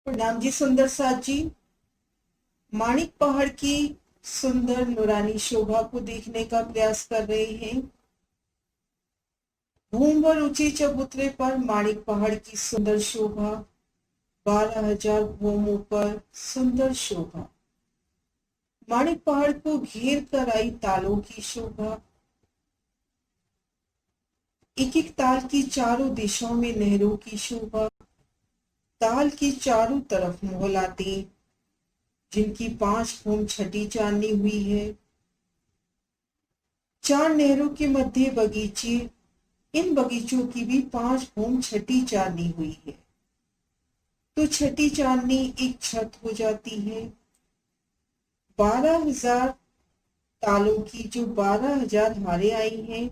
प्रणाम जी सुंदर साथ जी। माणिक पहाड़ की सुंदर नूरानी शोभा को देखने का प्रयास कर रहे हैं। भूमभर ऊंचे चबूतरे पर माणिक पहाड़ की सुंदर शोभा, 12,000 भूमों पर सुंदर शोभा। माणिक पहाड़ को घेर कर आई तालों की शोभा, एक एक ताल की चारों दिशाओं में नहरों की शोभा। ताल की चारों तरफ मोहलाते जिनकी 5 भूम छठी चांदनी हुई है। 4 नहरों के मध्य बगीचे, इन बगीचों की भी 5 भूम छठी चांदनी हुई है। तो छठी चांदनी एक छत हो जाती है। 12,000 तालों की जो 12,000 हारें आई हैं,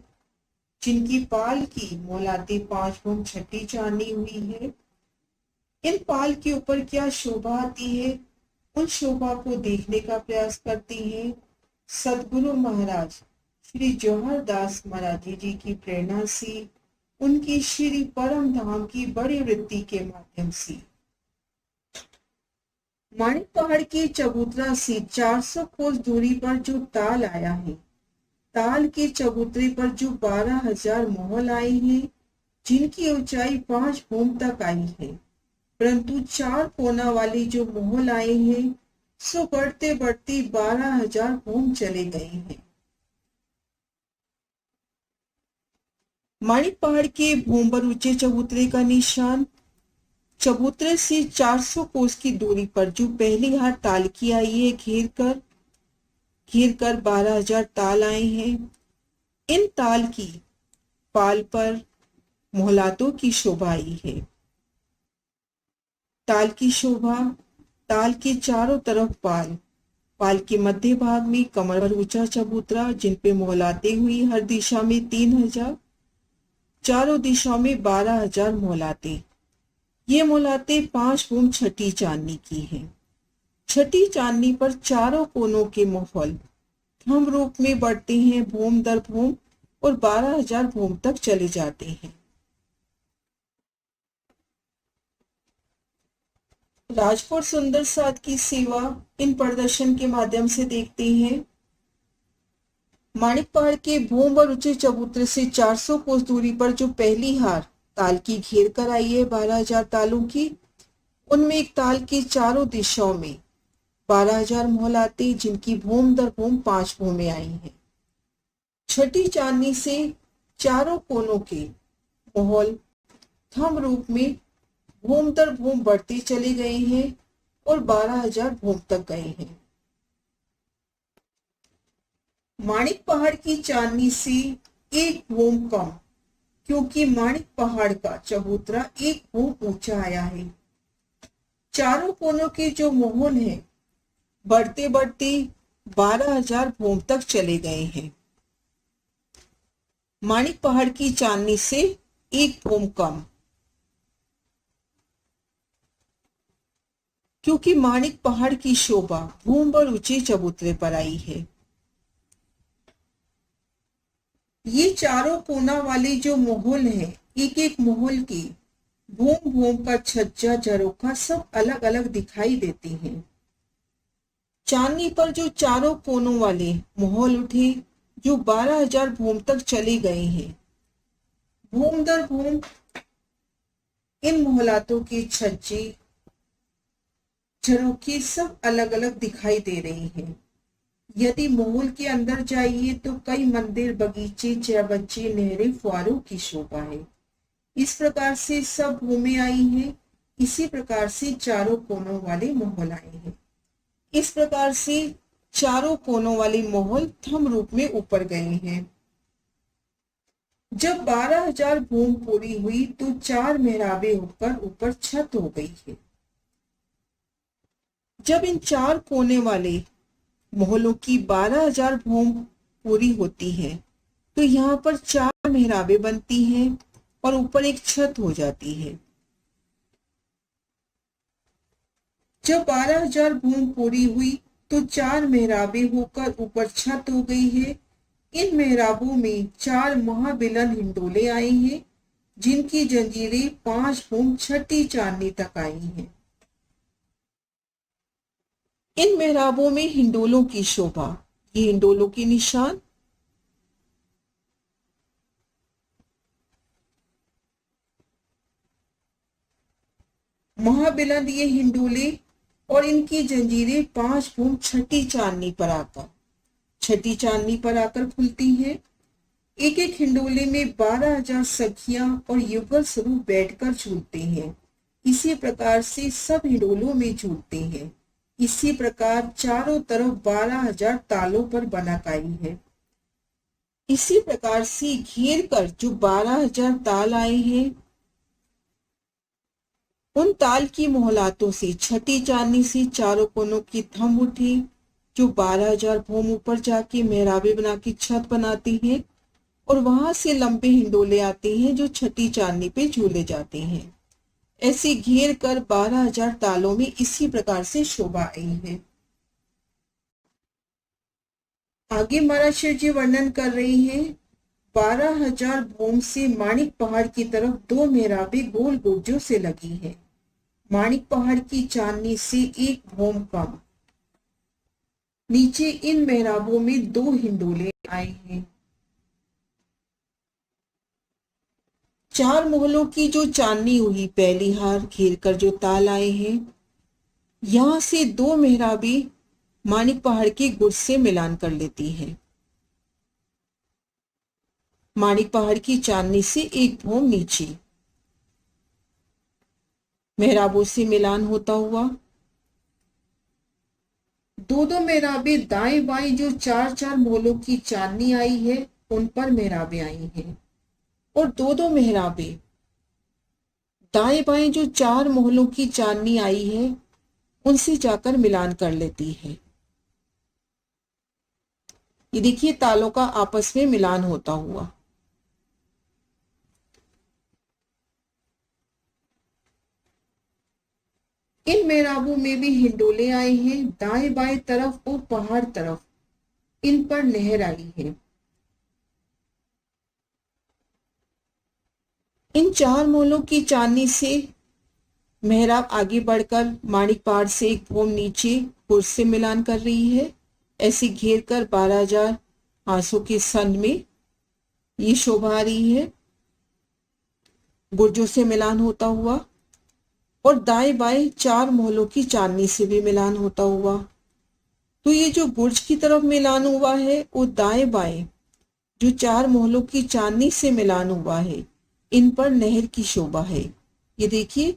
जिनकी पाल की मोलाते 5 भूम छठी चांदनी हुई है। इन पाल के ऊपर क्या शोभा आती है, उन शोभा को देखने का प्रयास करती हैं सदगुरु महाराज श्री जौहर दास महाराज जी की प्रेरणा से, उनकी श्री परम धाम की बड़ी वृत्ति के माध्यम से। माणिक पहाड़ के चबूतरा से 400 कोस दूरी पर जो ताल आया है, ताल के चबूतरे पर जो 12,000 मोहल आए हैं, जिनकी ऊंचाई 5 भूम तक आई है, परंतु 4 कोना वाली जो मोहल आए हैं, सो बढ़ते बढ़ते 12,000 भूम चले गए हैं। माणिक पहाड़ के भूमभर ऊंचे चबूतरे का निशान, चबूतरे से 400 कोस की दूरी पर जो पहली हार ताल की आई है, घेर कर 12,000 ताल आए हैं। इन ताल की पाल पर मोहलातों की शोभा आई है। ताल की शोभा, ताल के चारों तरफ पाल के मध्य भाग में कमर भर ऊंचा चबूतरा, जिन पे मोहलाते हुई हर दिशा में 3,000, चारों दिशाओं में 12,000 मोहलाते। ये मोहलाते 5 भूम छठी चांदनी की हैं। छठी चांदनी पर चारों कोनों के मोहल थंब रूप में बढ़ते हैं भूम दर भूम और 12,000 भूम तक चले जाते हैं। राजकोट सुंदर साथ की सेवा इन प्रदर्शन के माध्यम से देखते हैं। माणिक पहाड़ के भूम और ऊंचे चबूतरे से 400 कोस दूरी पर जो पहली हार ताल की घेर कर आई है 12,000 तालों की, उनमें एक ताल की चारों दिशाओं में 12,000 मोहल आते, जिनकी भूम दर भूम 5 भूमें आई हैं। छठी चांदनी से चारों कोनों के मोहल थंब रूप में भूम दर भूम बढ़ते चले गए हैं और 12,000 भूम तक गए हैं। माणिक पहाड़ की चांदनी से 1 भूम कम, क्योंकि माणिक पहाड़ का चबूतरा 1 भूम ऊंचा आया है। चारों कोनों के जो मोहल हैं, बढ़ते बढ़ते 12,000 भूम तक चले गए हैं। माणिक पहाड़ की चांदनी से 1 भूम कम, क्योंकि माणिक पहाड़ की शोभा भूम और ऊंचे चबूतरे पर आई है। ये चारों कोना वाले जो मोहल हैं, एक एक मोहल की भूम भूम का छज्जा झरोखा सब अलग अलग दिखाई देते हैं। चांदनी पर जो चारों कोनों वाले मोहल उठे, जो 12,000 भूम तक चले गए हैं, भूम दर भूम इन मोहलातों के छज्जे झरोखे सब अलग अलग दिखाई दे रहे हैं। यदि मोहल के अंदर जाइए तो कई मंदिर, बगीचे, चौबच्चे, नहरें, फुआरों की शोभा है। इस प्रकार से सब भूमें आई हैं। इसी प्रकार से चारों कोनों वाले मोहल आए हैं। इस प्रकार से चारों कोनों वाले मोहल थंब रूप में ऊपर गए हैं। जब 12,000 भूम पूरी हुई तो 4 मेहराबें होकर ऊपर छत हो गई है। जब इन 4 कोने वाले मोहलों की 12,000 भूम पूरी होती है, तो यहाँ पर 4 मेहराबें बनती हैं और ऊपर एक छत हो जाती है। जब 12,000 भूम पूरी हुई तो 4 मेहराबें होकर ऊपर छत हो गई है। इन मेहराबों में 4 महाबिलन हिंडोले आए हैं, जिनकी जंजीरें 5 भूम छठी चांदनी तक आई हैं। इन मेहराबों में हिंडोलों की शोभा, ये हिंडोलों के निशान। महाबिलंद ये हिंडोले और इनकी जंजीरें 5 भूम छठी चांदनी पर आकर खुलती हैं। एक एक हिंडोले में 12,000 सखियां और युगल स्वरूप बैठकर झूलते हैं। इसी प्रकार से सब हिंडोलों में झूलते हैं। इसी प्रकार चारों तरफ 12,000 तालों पर बनाकाई है। इसी प्रकार से घेर कर जो 12,000 ताल आए हैं, उन ताल की मोहलातों से छठी चांदनी से चारों कोनों की थंब उठी, जो 12,000 भूम ऊपर जाके मेहराबे बना के छत बनाती हैं, और वहां से लंबे हिंडोले आते हैं जो छठी चांदनी पे झूले जाते हैं। ऐसे घेर कर 12,000 तालों में इसी प्रकार से शोभा आई है। आगे महाराज शिव जी वर्णन कर रही हैं। 12,000 भूम से माणिक पहाड़ की तरफ 2 मेहराबे गोल गुर्जों से लगी है। माणिक पहाड़ की चांदनी से 1 भूम कम। नीचे इन मेहराबों में 2 हिंडोले आए हैं। 4 मोहलों की जो चांदनी हुई पहली हार घेर कर जो ताल आए हैं, यहां से 2 मेहराबे माणिक पहाड़ के गुर्ज से मिलान कर लेती है। माणिक पहाड़ की चांदनी से 1 भूम नीचे मेहराबों से मिलान होता हुआ 2-2 मेहराबे दाएं बाएं जो 4-4 मोहलों की चांदनी आई है, उन पर मेहराबे आई हैं, और 2-2 मेहराबे दाएं बाएं जो 4 मोहलों की चांदनी आई है, उनसे जाकर मिलान कर लेती है। ये देखिए तालों का आपस में मिलान होता हुआ। इन मेहराबों में भी हिंडोले आए हैं। दाएं बाएं तरफ और पहाड़ तरफ इन पर नहर आई है। इन 4 मोहलों की चांदनी से मेहराब आगे बढ़कर माणिक पहाड़ से 1 भूम नीचे गुर्ज से मिलान कर रही है। ऐसे घेर कर 12,000 हांसों के सन में ये शोभा आ रही है, गुर्जों से मिलान होता हुआ, और दाएं बाएं 4 मोहलों की चांदनी से भी मिलान होता हुआ। तो ये जो गुर्ज की तरफ मिलान हुआ है, वो दाएं बाएं जो 4 मोहलों की चांदनी से मिलान हुआ है, इन पर नहर की शोभा है। ये देखिए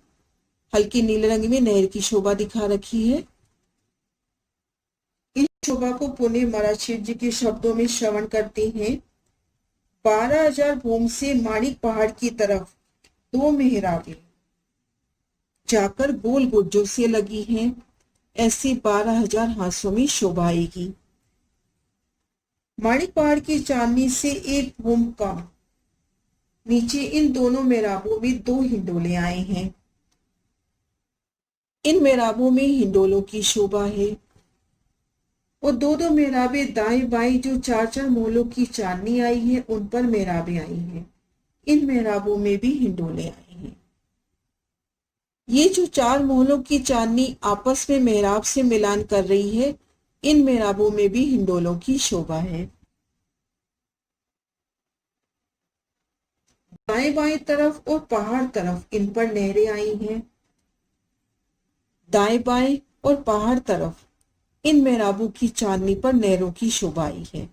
हल्के नीले रंग में नहर की शोभा दिखा रखी है। इस शोभा को पुनः महाराज शिव जी के शब्दों में श्रवण करते हैं। 12,000 भूम से माणिक पहाड़ की तरफ 2 मेहराबे जाकर गोल गुर्जों से लगी हैं। ऐसे 12,000 हांसों में शोभा आएगी। माणिक पहाड़ की चांदनी से 1 भूम कम। नीचे इन दोनों मेहराबों में 2 हिंडोले आए हैं। इन मेहराबों में हिंडोलों की शोभा है, और 2-2 मेहराबे दाएं बाएं जो 4-4 मोहलों की चांदनी आई है, उन पर मेहराबे आई हैं। इन मेहराबों में भी हिंडोले आए हैं। ये जो 4 मोहलों की चांदनी आपस में मेहराब से मिलान कर रही है, इन मेहराबों में भी हिंडोलों की शोभा है। दाएं बाएं तरफ और पहाड़ तरफ इन पर नहरें आई हैं। दाएं बाएं और पहाड़ तरफ इन मेहराबों की चांदनी पर नहरों की शोभा आई है।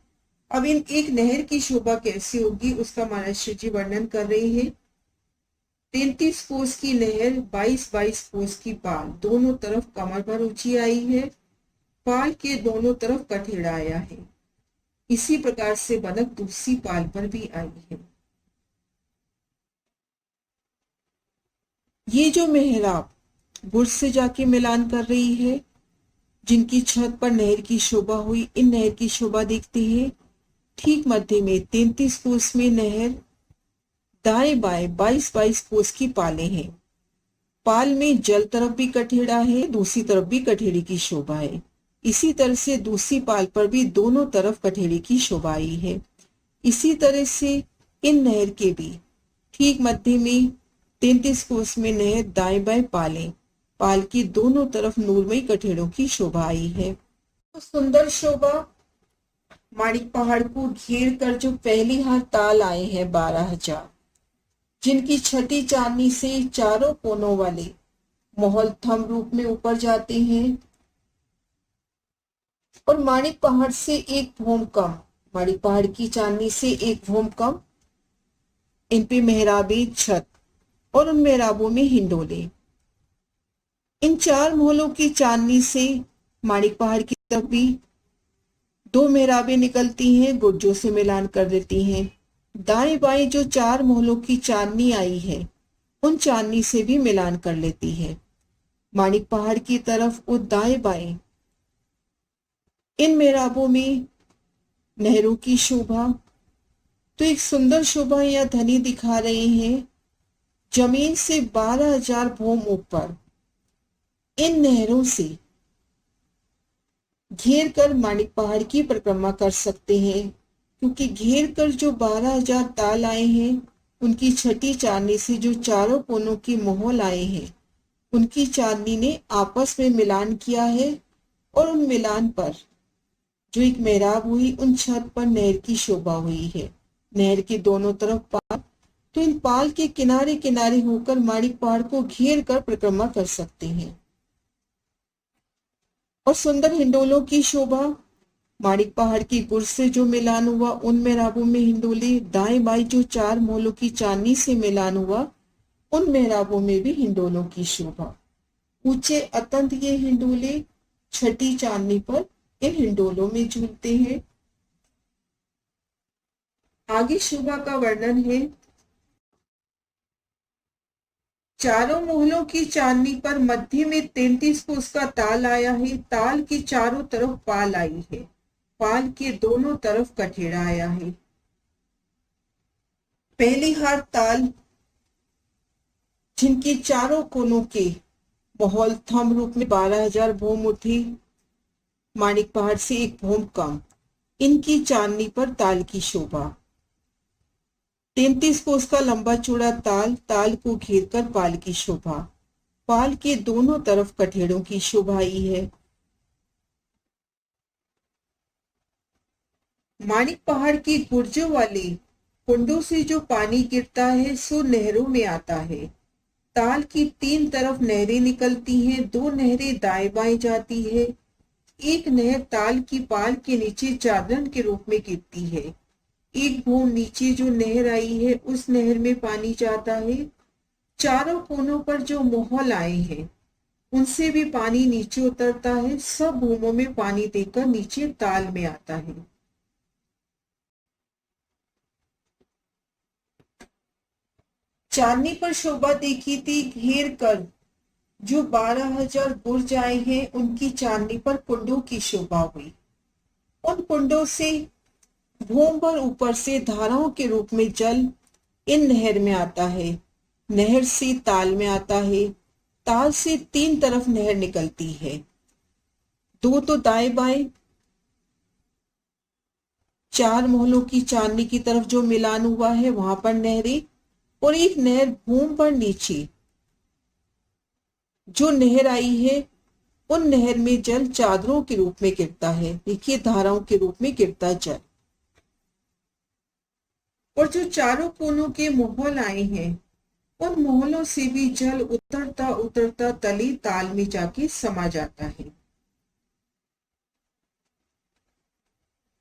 अब इन एक नहर की शोभा कैसे होगी उसका महाराज शिव जी वर्णन कर रहे हैं। 33 कोस की नहर, 22-22 कोस की पाल, दोनों तरफ कमर भर ऊंची आई है। पाल के दोनों तरफ कठेड़ा आया है। इसी प्रकार से बनक दूसरी पाल पर भी आई है। ये जो मेहराब गुर्ज से जाके मिलान कर रही है, जिनकी छत पर नहर की शोभा हुई, इन नहर की शोभा देखते हैं। ठीक मध्य में 33 कोस में नहर, दाएं बाएं 22-22 कोस की पाले हैं। पाल में जल तरफ भी कठेड़ा है, दूसरी तरफ भी कठेड़े की शोभा है। इसी तरह से दूसरी पाल पर भी दोनों तरफ कठेड़े की शोभा आई है। इसी तरह से इन नहर के भी ठीक मध्य में 33 कोस में नहर, दाएं बाएं पाले, पाल की दोनों तरफ नूरमयी कठेड़ों की शोभा आई है। तो सुंदर शोभा माणिक पहाड़ को घेर कर जो पहली हार ताल आए हैं 12,000, जिनकी छठी चांदनी से चारों कोनों वाले महल थम रूप में ऊपर जाते हैं और माणिक पहाड़ से एक भूम कम, माणिक पहाड़ की चांदनी से एक भूम कम, इन पे मेहराबे छत और उन मेहराबों में हिंडोले। इन 4 महलों की चांदनी से माणिक पहाड़ की तरफ भी 2 मेहराबें निकलती हैं, गुर्जों से मिलान कर देती हैं। दाएं बाएं जो 4 महलों की चांदनी आई है उन चांदनी से भी मिलान कर लेती है। माणिक पहाड़ की तरफ वो दाएं बाएं इन मेहराबों में नहरों की शोभा, तो एक सुंदर शोभा या धनी दिखा रहे हैं। जमीन से 12,000 भूम ऊपर इन नहरों से घेर कर माणिक पहाड़ की परिक्रमा कर सकते हैं, क्योंकि घेर कर जो 12,000 ताल आए हैं उनकी छठी चांदनी से जो चारों कोनों की मोहल आए हैं उनकी चांदनी ने आपस में मिलान किया है और उन मिलान पर जो एक मेहराब हुई, उन छत पर नहर की शोभा हुई है। नहर के दोनों तरफ पाल, तो इन पाल के किनारे किनारे होकर माणिक पहाड़ को घेर कर परिक्रमा कर सकते हैं। और सुंदर हिंडोलों की शोभा, माणिक पहाड़ की गुर्ज से जो मिलान हुआ उन मेहराबों में हिंडोले, दाएं बाएं जो 4 महलों की चांदनी से मिलान हुआ उन मेहराबों में भी हिंडोलों की शोभा। ऊंचे अतंत ये हिंडोले छठी चांदनी पर इन हिंडोलों में झूलते हैं। आगे शोभा का वर्णन है। चारों महलों की चांदनी पर मध्य में 33 को उसका ताल आया है। ताल की चारों तरफ पाल आई है, पाल के दोनों तरफ कठेड़ा आया है। पहली हार ताल जिनके चारों कोनों के महल थम रूप में 12,000 भूम उठी, माणिक पहाड़ से एक भूम कम, इनकी चांदनी पर ताल की शोभा। 33 को उसका लंबा चौड़ा ताल, ताल को घेर कर पाल की शोभा। पाल के दोनों तरफ कठेड़ों की शोभा आई है। माणिक पहाड़ की गुर्जों वाले कुंडों से जो पानी गिरता है सो नहरों में आता है। ताल की 3 तरफ नहरें निकलती हैं, 2 नहरें दाएं बाएं जाती है। एक नहर ताल की पाल के नीचे चादरन के रूप में गिरती है। एक भूम नीचे जो नहर आई है उस नहर में पानी जाता है। चारों कोनों पर जो मोहल आए हैं उनसे भी पानी नीचे उतरता है। सब भूमों में पानी देकर नीचे ताल में आता है। चांदनी पर शोभा देखी थी घेर कर जो 12,000 बुर्ज आए हैं उनकी चांदनी पर कुंडों की शोभा हुई। उन कुंडों से भूम पर ऊपर से धाराओं के रूप में जल इन नहर में आता है। नहर से ताल में आता है। ताल से 3 तरफ नहर निकलती है, 2 तो दाएं बाएं 4 महलों की चांदनी की तरफ जो मिलान हुआ है वहां पर नहरें, और एक नहर भूम पर नीचे जो नहर आई है उन नहर में जल चादरों के रूप में गिरता है। देखिए धाराओं के रूप में गिरता जल। और जो चारों कोनों के मोहल आए हैं उन मोहलों से भी जल उतरता उतरता तले ताल में जाके समा जाता है।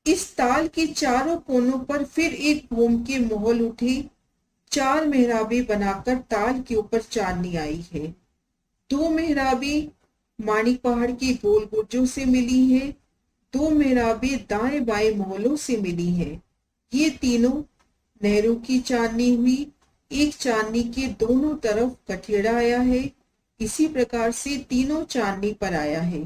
इस ताल के चारों कोनों पर फिर एक भूम के मोहल उठे। 4 मेहराबे बनाकर ताल के ऊपर चांदनी आई है। 2 मेहराबे माणिक पहाड़ के गोल गुर्जों से मिली है। 2 मेहराबे दाएं बाएं मोहलों से मिली है। ये तीनों नहरों की चांदनी हुई। एक चांदनी के दोनों तरफ कठेड़ा आया है। इसी प्रकार से तीनों चांदनी पर आया है।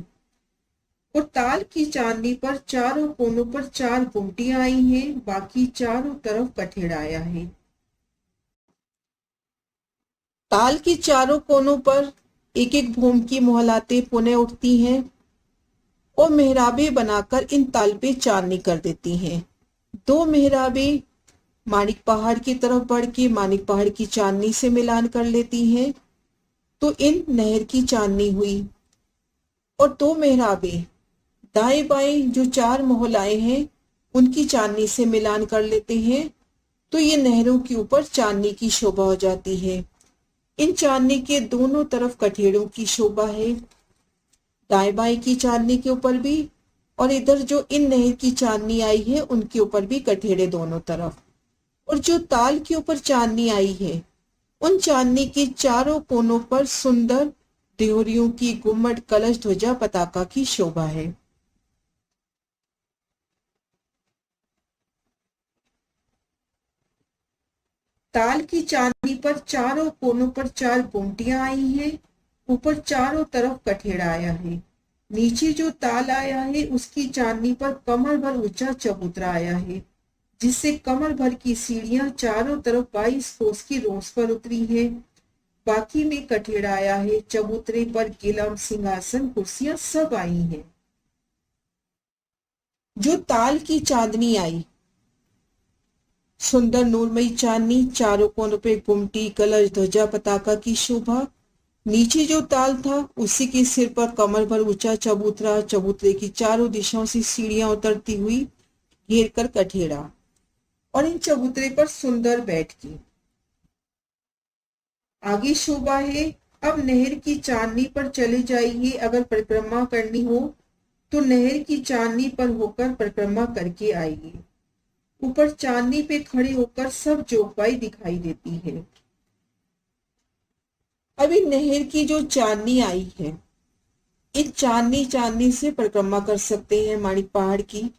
और ताल की चांदनी पर चारों कोनों पर 4 गुमटियां आई हैं, बाकी चारों तरफ कठेड़ा आया है। ताल की चारों कोनों पर एक एक भूम की मोहलातें पुनः उठती हैं और मेहराबे बनाकर इन ताल पे चांदनी कर देती हैं। 2 मेहराबे माणिक पहाड़ की तरफ बढ़ के माणिक पहाड़ की चांदनी से मिलान कर लेती हैं। तो इन नहर की चांदनी हुई। और दो मेहराबें दाएं बाएं जो चार मोहल्लाएं हैं उनकी चांदनी से मिलान कर लेते हैं, तो ये नहरों के ऊपर चांदनी की शोभा हो जाती है। इन चांदनी के दोनों तरफ कठेड़ों की शोभा है, दाएं बाएं की चांदनी के ऊपर भी, और इधर जो इन नहर की चांदनी आई है उनके ऊपर भी कठेड़े दोनों तरफ। और जो ताल के ऊपर चांदनी आई है उन चांदनी के चारों कोनों पर सुंदर देहरियों की गुम्मट कलश ध्वजा पताका की शोभा है। ताल की चांदनी पर चारों कोनों पर चार गुमटियां आई हैं, ऊपर चारों तरफ कठेड़ा आया है। नीचे जो ताल आया है उसकी चांदनी पर कमर भर ऊंचा चबूतरा आया है, जिससे कमर भर की सीढ़ियां चारों तरफ 22 कोस की रोस पर उतरी है। बाकी में कठेड़ा आया है, चबूतरे पर गिलम सिंहासन कुर्सियां सब आई हैं। जो ताल की चांदनी आई, सुंदर नूरमयी चांदनी, चारों कोनों पे गुमटी कलश ध्वजा पताका की शोभा। नीचे जो ताल था उसी के सिर पर कमर भर ऊंचा चबूतरा, चबूतरे की चारों दिशाओं से सीढ़ियां उतरती हुई घेर कर कठेड़ा, और इन चबूतरे पर सुंदर बैठकी। आगे शोभा है। अब नहर की चांदनी पर चले जाइए, अगर परिक्रमा करनी हो तो नहर की चांदनी पर होकर परिक्रमा करके आइए। ऊपर चांदनी पे खड़े होकर सब जोगबाई दिखाई देती है। अभी नहर की जो चांदनी आई है, इस चांदनी से परिक्रमा कर सकते हैं माणिक पहाड़ की।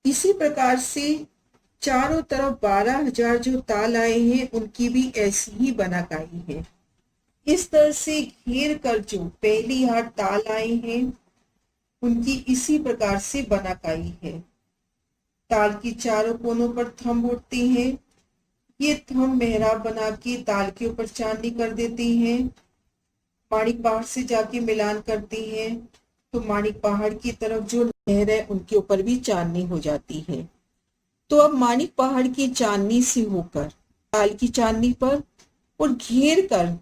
इसी प्रकार से चारों तरफ 12,000 जो ताल आए हैं उनकी भी ऐसी ही बनाकाई है। इस तरह से घेर कर जो पहली हार ताल आए हैं उनकी इसी प्रकार से बनाकाई है। ताल की चारों कोनों पर थंब उठते हैं, ये थंब मेहराब बना के ताल के ऊपर चांदनी कर देते हैं। माणिक पहाड़ से जाके मिलान करते हैं तो माणिक पहाड़ की तरफ जो नहर है उनके ऊपर भी चांदनी हो जाती है। तो अब माणिक पहाड़ की चांदनी से होकर ताल की चांदनी पर, और घेर कर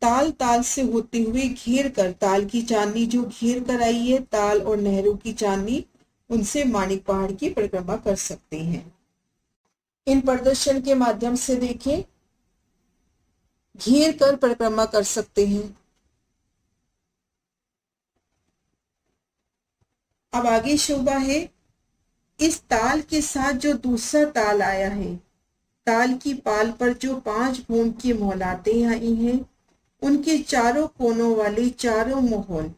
ताल ताल से होते हुए घेर कर ताल की चांदनी जो घेर कर आई है, ताल और नहरों की चांदनी, उनसे माणिक पहाड़ की परिक्रमा कर सकते हैं। इन प्रदर्शन के माध्यम से देखें, घेर कर परिक्रमा कर सकते हैं। अब आगे शोभा है। इस ताल के साथ जो दूसरा ताल आया है, ताल की पाल पर जो 5 भूम की मोहलातें आई हैं, उनके चारों कोनों वाले चारों मोहल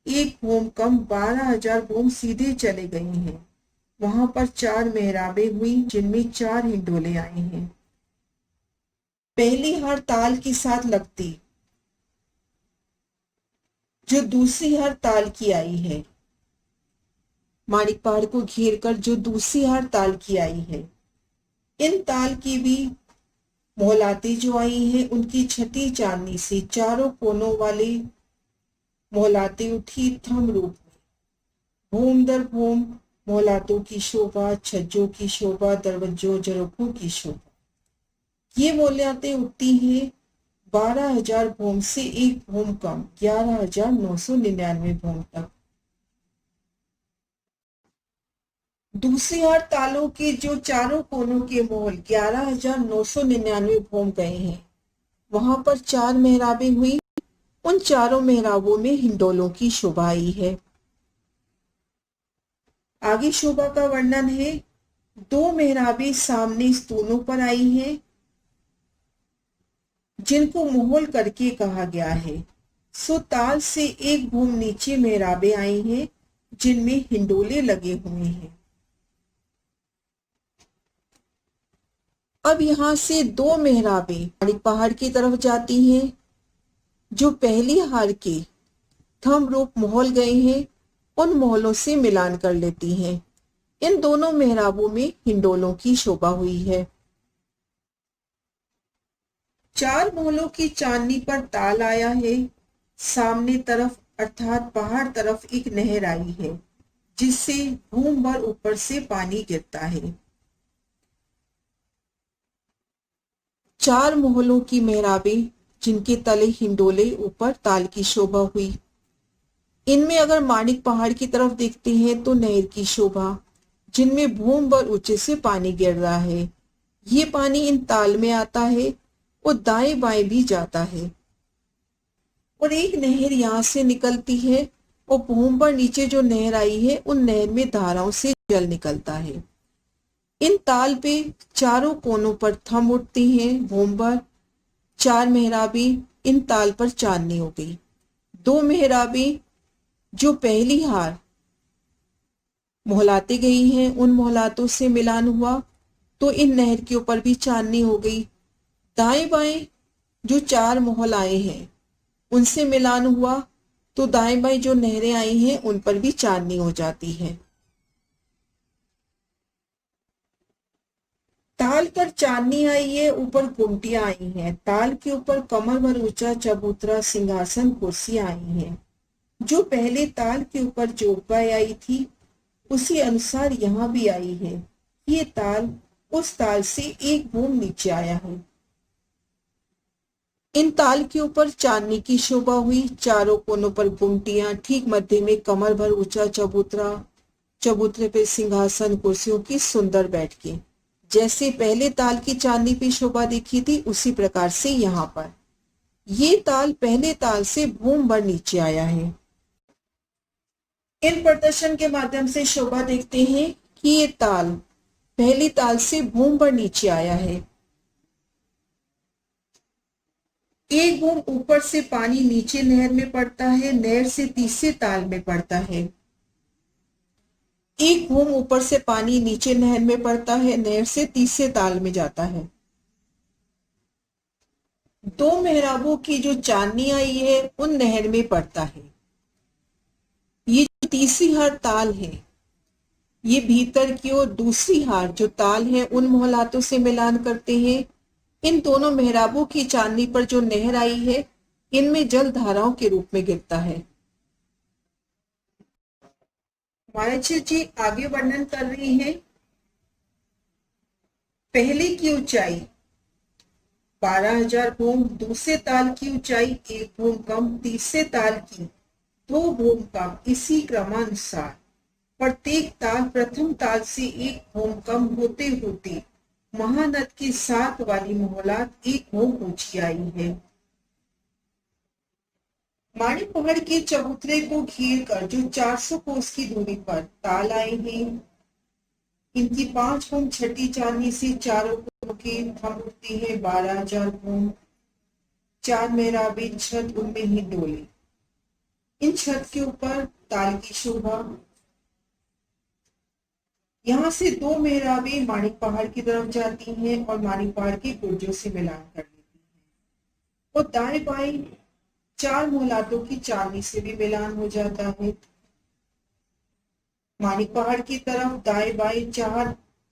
एक भूम कम 12,000 भूम सीधे चले गए हैं। वहां पर 4 मेहराबें हुई जिनमें 4 हिंडोले आए हैं। पहली हार ताल के साथ लगती जो दूसरी हार ताल की आई है, माणिक पहाड़ को घेर कर जो दूसरी हार ताल की आई है, इन ताल की भी मोहलातें जो आई हैं उनकी छठी चांदनी से चारों कोनों वाले मोहलातें उठी थम रूप में। भूम दर भूम मोहलातों की शोभा, छज्जों की शोभा, दरवाजों झरोखों की शोभा। ये मोहलातें उठती हैं 12,000 भूम से एक भूम कम 11,999 भूम तक। दूसरी हार तालों के जो चारों कोनों के मोहल 11,999 भूम गए हैं, वहां पर 4 मेहराबें हुई। उन चारों मेहराबों में हिंडोलों की शोभा आई है। आगे शोभा का वर्णन है। 2 मेहराबें सामने स्तूनों पर आई हैं, जिनको मोहल करके कहा गया है। सो ताल से एक भूम नीचे मेहराबें आई हैं, जिनमें हिंडोले लगे हुए हैं। अब यहां से 2 मेहराबें माणिक पहाड़ की तरफ जाती हैं, जो पहली हार के थंब रूप मोहल गए हैं उन मोहलों से मिलान कर लेती हैं। इन दोनों मेहराबों में हिंडोलों की शोभा हुई है। 4 मोहलों की चांदनी पर ताल आया है। सामने तरफ अर्थात पहाड़ तरफ एक नहर आई है, जिससे भूम भर ऊपर से पानी गिरता है। 4 मोहलों की मेहराबें जिनके तले हिंडोले, ऊपर ताल की शोभा हुई। इनमें अगर माणिक पहाड़ की तरफ देखते हैं तो नहर की शोभा, जिनमें भूम भर ऊंचे से पानी गिर रहा है। ये पानी इन ताल में आता है और दाएं बाएं भी जाता है। और एक नहर यहाँ से निकलती है और भूम पर नीचे जो नहर आई है उन नहर में धाराओं से जल निकलता है। इन ताल पे चारों कोनों पर थम उठती हैं भूम पर। 4 मेहराबें, इन ताल पर चांदनी हो गई। 2 मेहराबें जो पहली हार मोहलाते गई हैं उन मोहलातों से मिलान हुआ तो इन नहर के ऊपर भी चांदनी हो गई। दाएं बाएं जो 4 मोहल आए हैं उनसे मिलान हुआ तो दाएं बाएं जो नहरें आई हैं उन पर भी चांदनी हो जाती है। ताल पर चांदनी आई है, ऊपर गुमटियां आई हैं। ताल के ऊपर कमर भर ऊंचा चबूतरा, सिंहासन, कुर्सियां आई हैं। जो पहले ताल के ऊपर जोगबाई आई थी उसी अनुसार यहाँ भी आई है। ये ताल उस ताल से एक भूम नीचे आया है। इन ताल के ऊपर चांदनी की शोभा हुई। चारों कोनों पर गुमटियां, ठीक मध्य में कमर भर ऊंचा चबूतरा, चबूतरे पे सिंहासन, कुर्सियों की सुंदर बैठकें। जैसे पहले ताल की चांदनी पे शोभा देखी थी उसी प्रकार से यहाँ पर ये ताल पहले ताल से भूम भर नीचे आया है। इन प्रदर्शन के माध्यम से शोभा देखते हैं कि ये ताल पहली ताल से भूम भर नीचे आया है। एक बूंद ऊपर से पानी नीचे नहर में पड़ता है, नहर से तीसरे ताल में पड़ता है। एक बूंद ऊपर से पानी नीचे नहर में पड़ता है, नहर से तीसरे ताल में जाता है। 2 मेहराबों की जो चांदनी आई है उन नहर में पड़ता है। ये जो तीसरी हार ताल है ये भीतर की ओर दूसरी हार जो ताल है उन मोहलातों से मिलान करते हैं। इन दोनों मेहराबों की चांदनी पर जो नहर आई है इनमें जल धाराओं के रूप में गिरता है। मायाची जी आगे वर्णन कर रही हैं। पहले की ऊंचाई 12,000 भूम, दूसरे ताल की ऊंचाई 1 भूम कम, तीसरे ताल की 2 भूम कम। इसी क्रमानुसार प्रत्येक ताल प्रथम ताल से 1 भूम कम होते होते महानद की 7 वाली मोहलात 1 भूम ऊंची आई है। माणिक पहाड़ के चबूतरे को घेर कर जो 400 कोस की दूरी पर ताल आए हैं इनकी 5 भूम छठी चांदनी से चारों कोनों के थम उठती है। 12,000 भूम, 4 मेहराबें, छत उनमें ही डोले। इन छत के ऊपर ताल की शोभा। यहाँ से 2 मेहराबें माणिक पहाड़ की तरफ जाती हैं और माणिक पहाड़ के गुर्जों से मिलान कर लेती हैं और दाएं बाएं 4 मोहलातों की चांदनी से भी मिलान हो जाता है। माणिक पहाड़ की तरफ दाएं बाएं 4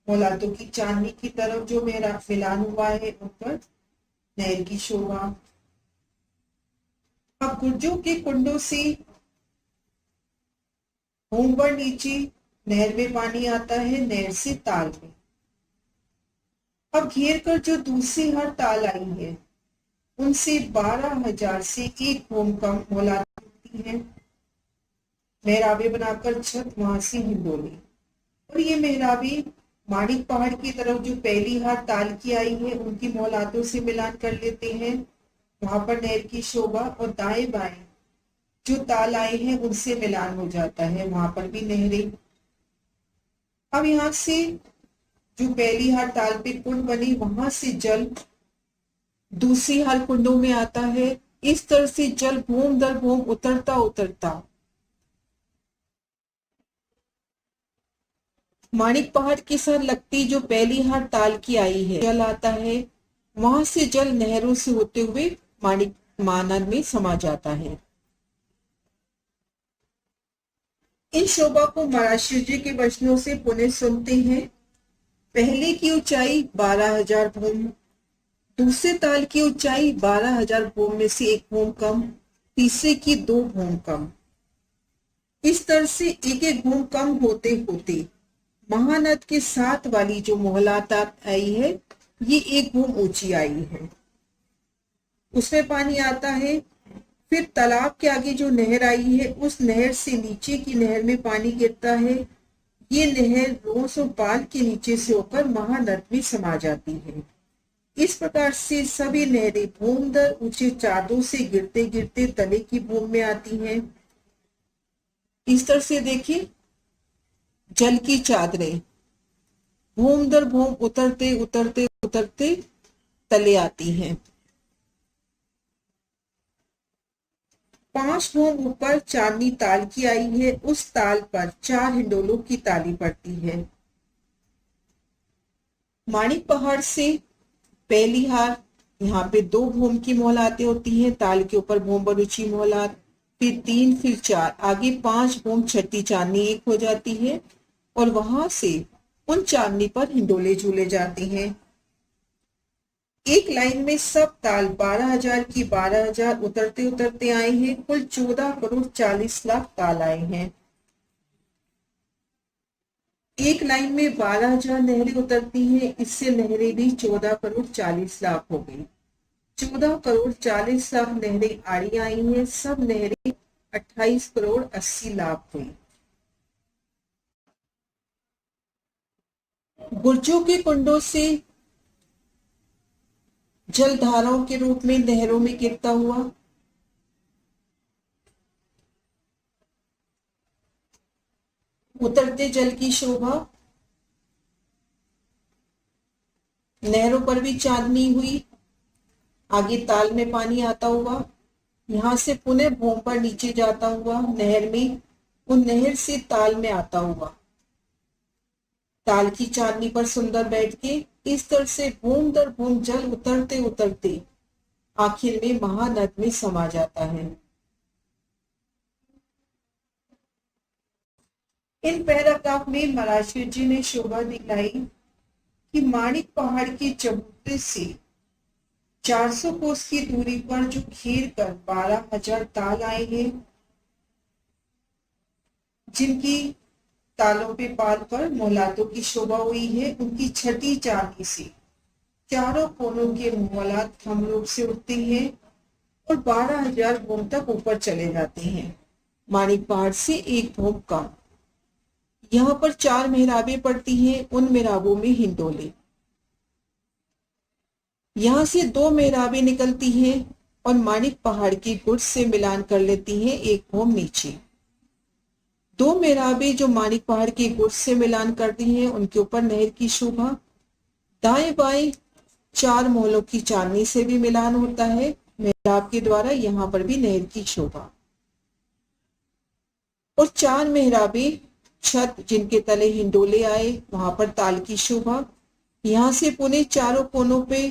मोहलातों की चांदनी की तरफ जो मेरा मिलान हुआ है उन पर नहर की शोभा। अब गुर्जों के कुंडों से भूम पर नीचे नहर में पानी आता है, नहर से ताल में। अब घेर कर जो दूसरी हर ताल आई है उनसे 12,000 से 1 भूम कम मोहलात होती है। मेहराबें बनाकर छत वहां से हिंडोली और ये मेहराबें माणिक पहाड़ की तरफ जो पहली हार ताल की आई है उनकी मोहलातों से मिलान कर लेते हैं। वहां पर नहर की शोभा और दाएं बाएं जो ताल आए हैं उनसे मिलान हो जाता है, वहां पर भी नहरें। अब यहाँ से जो पहली हार ताल पे कुंड बनी वहां से जल दूसरी हार कुंडों में आता है। इस तरह से जल भूम दर भूम उतरता उतरता माणिक पहाड़ के साथ लगती जो पहली हार ताल की आई है जल आता है। वहां से जल नहरों से होते हुए माणिक महानद में समा जाता है। इन शोभा को महाराज जी के वचनों से पुनः सुनते हैं। पहले की ऊंचाई 12,000 भूम, दूसरे ताल की ऊंचाई 12,000 भूम में से 1 भूम कम, तीसरे की 2 भूम कम। इस तरह से 1-1 भूम कम होते होते महानद के 7 वाली जो मोहलात आई है ये एक भूम ऊंची आई है, उसमें पानी आता है। फिर तालाब के आगे जो नहर आई है, उस नहर से नीचे की नहर में पानी गिरता है। ये नहर रोस और पाल के नीचे से होकर महानद में समा जाती है। इस प्रकार से सभी नहरें भूम दर ऊंचे चादों से गिरते गिरते तले की भूम में आती हैं। इस तरह से देखिए, जल की चादरें भूम दर भूम उतरते उतरते उतरते तले आती हैं। 5 भूम ऊपर चांदनी ताल की आई है, उस ताल पर 4 हिंडोलों की ताली पड़ती है। माणिक पहाड़ से पहली हार, यहाँ पे 2 भूम की मोहलातें होती हैं, ताल के ऊपर भूम बरूची मोहलात, फिर 3, फिर 4, आगे 5 भूम छठी चांदनी एक हो जाती है और वहां से उन चांदनी पर हिंडोले झूले जाते हैं। एक लाइन में सब ताल 12,000 की 12,000 उतरते उतरते आए हैं। कुल 14 करोड़ 40 लाख ताल आए हैं। एक लाइन में 12,000 नहरें उतरती हैं, इससे नहरें भी 14 करोड़ 40 लाख हो गई। 14 करोड़ 40 लाख नहरें आड़ी आई हैं, सब नहरें 28 करोड़ 80 लाख हुई। बुर्जों के कुंडों से जल धाराओं के रूप में नहरों में गिरता हुआ उतरते जल की शोभा, नहरों पर भी चांदनी हुई, आगे ताल में पानी आता हुआ, यहां से पुनः भूम पर नीचे जाता हुआ नहर में, उन नहर से ताल में आता हुआ, ताल की चांदनी पर सुंदर बैठ के, इस तरह से भूम दर भूम जल उतरते उतरते आखिर में महानद में समा जाता है। इन पैराग्राफ में मराशी जी ने शोभा दिखाई कि माणिक पहाड़ के चबूतरे से 400 कोस की दूरी पर जो घेर कर 12,000 ताल आए हैं, जिनकी तालों पे पाल पर मोहलातों की शोभा हुई है, उनकी छठी चांदी से चारों कोनों के मोहलात हम लोग से उठते हैं और 12,000 भूम तक ऊपर चले जाते हैं। माणिक पहाड़ से एक भूम कम। यहाँ पर 4 मेहराबें पड़ती हैं, उन मेहराबों में हिंडोले। यहाँ से 2 मेहराबें निकलती हैं और माणिक पहाड़ की गुर्ज से मिलान कर लेती हैं एक भूम नीचे। 2 मेहराबें जो माणिक पहाड़ की गुर्ज से मिलान करती हैं, उनके ऊपर नहर की शोभा। दाएं बाएं 4 मोहलों की चांदनी से भी मिलान होता है मेहराब के द्वारा, यहाँ पर भी नहर की शोभा। और 4 मेहराबें छत जिनके तले हिंडोले आए, वहां पर ताल की शोभा। यहां से पुनः चारों कोनों पे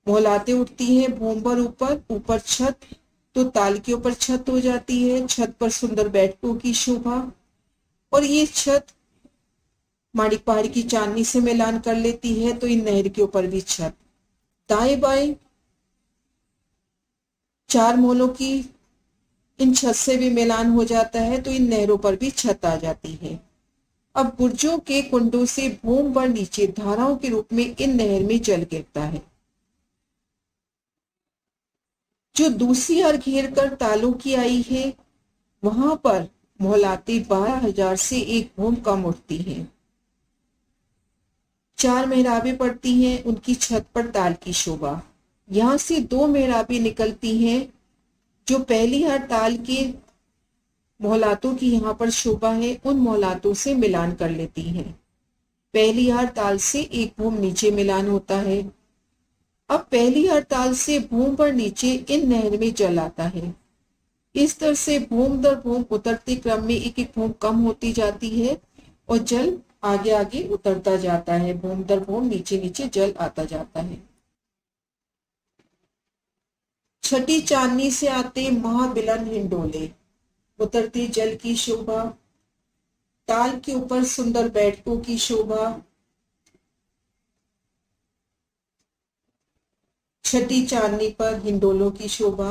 मोहलातें उठती हैं भूम पर ऊपर, ऊपर छत, तो ताल के ऊपर छत हो जाती है, छत पर सुंदर बैठकों की शोभा। और ये छत माणिक पहाड़ की चांदनी से मिलान कर लेती है, तो इन नहर के ऊपर भी छत। दाएं बाएं 4 मोहलों की इन छत से भी मिलान हो जाता है, तो इन नहरों पर भी छत आ जाती है। अब बुर्जों के कुंडों से भूम पर नीचे धाराओं के रूप में इन नहर में जल गिरता है, जो दूसरी ओर घेर कर तालों की आई है, वहां पर मोहलाती 12,000 से एक भूम कम उठती हैं। 4 मेहराबें पड़ती हैं, उनकी छत पर ताल की शोभा। यहां से 2 मेहराबें निकलती हैं, जो पहली हार ताल के मोहलातों की यहाँ पर शोभा है, उन मोहलातों से मिलान कर लेती हैं। पहली हार ताल से एक भूम नीचे मिलान होता है। अब पहली हार ताल से भूम पर नीचे इन नहर में जल आता है। इस तरह से भूम दर भूम उतरते क्रम में एक एक भूम कम होती जाती है और जल आगे आगे उतरता जाता है, भूम दर भूम नीचे नीचे जल आता जाता है। छठी चांदनी से आते महाबिलन हिंडोले, उतरती जल की शोभा, ताल के ऊपर सुंदर बैठकों की शोभा। छठी चांदनी पर हिंडोलों की शोभा।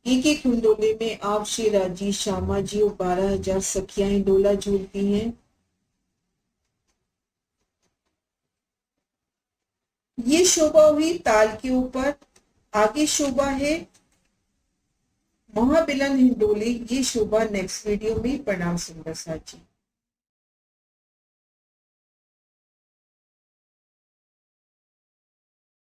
एक एक हिंडोले में आप श्री राजी श्यामा जी और 12,000 सखियां हिंडोला झूलती हैं। ये शोभा हुई ताल के ऊपर। आगे शोभा है महाबिलन हिंडोले। ये शोभा नेक्स्ट वीडियो में। प्रणाम सुंदर साथ जी।